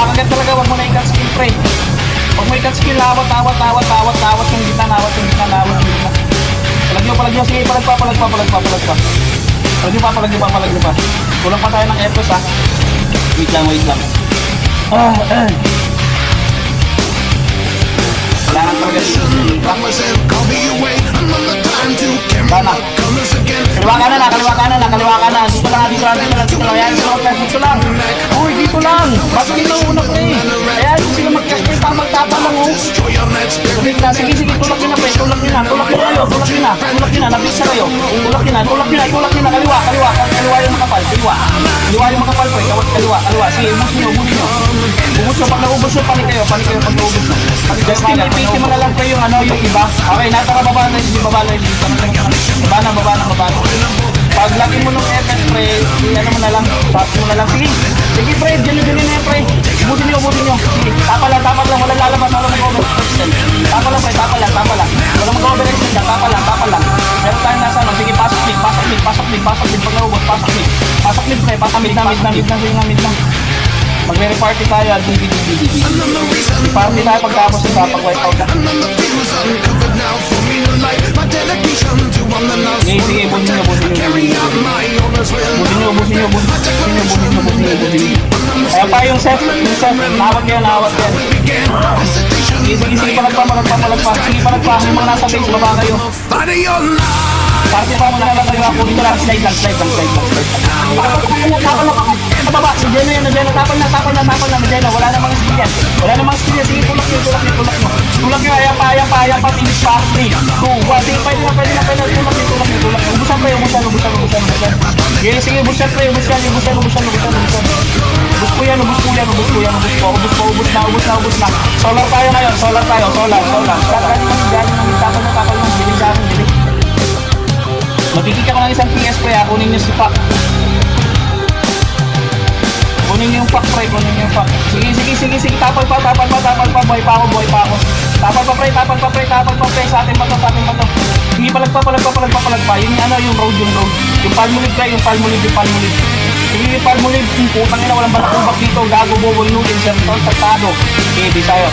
makakagat talaga, wag mo na i-cut skill, pre. Pag mo i-cut skill, awat yung gitna, awat yung gitna. Palag nyo, sige, palag pa. Palag nyo pa. Kulang pa tayo ng efforts, ha. Wait lang. Kailangan talaga sana. Kaliwa kanan. Dito lang. Ayan, dito lang. Uy, dito lang. Bakit dito una, pre? Ayan, sila mag-cast, magtapa lang, oh. Sige, tulak nyo na, pre. Tulak nyo na. Nabis na kayo. Tulak nyo na. Kaliwa yung makapal. Kaliwa yung makapal, pre. Kaliwa. Sige, ubus nyo. Pag naubos nyo, panik kayo pag naubos nyo. Just pinipiti mo na lang kayo yung iba. Okay, nasa baba na yung baba na. Baba na. Pag laki mo ng effect, pre, ano mo na lang, pass mo na lang. Sige, pre, dyan na yan, pre. Ubusin nyo. Sige, tapa lang. Walang lalabas, walang mag-overextend. Tapa lang. Walang mag-overextend dyan, tapa lang. Meron tayo nasa, sige, pasok mid. Pag naubos, pasok mid, pre, pasok mid na. Magre-reparty tayo at DVD. Reparty tayo pagtapos ng pag-wipe out na. Sige, busin nyo. Ayan pa yung set. Nawat yan. Sige, palagpa. Sige, palagpa. Yung mga nasa base, baba kayo. Party pa muna lang kayo ako. Dito lang, slide lang. Tapal lang. Baba, si Jenna yan. Tapal na. Jenna, wala namang skill yan. Sige, tulak nyo. Tulak nyo, ayan pa. Finish pa. 3, 2, 1. Sige, pwede na. Tulak nyo. Ubusan. Sige, ubusan. Ubus na. Solar tayo ngayon. Solar. Tapal na. Bilis. Magkikita ko ng isang PS, pre, ha. Kunin nyo si Pac. Kunin nyo yung Pac, pre. Sige. Tapal pa. Buhay pa ako. Tapal pa, pre. Sa atin pa to. Sige, palag pa. Yung road. Yung palmolive, pre. Yung palmolive. Sige, palmolive. Putang ina, walang balakubak dito. Gago, bobol, nulin, sentol, tratado. Okay, di tayo.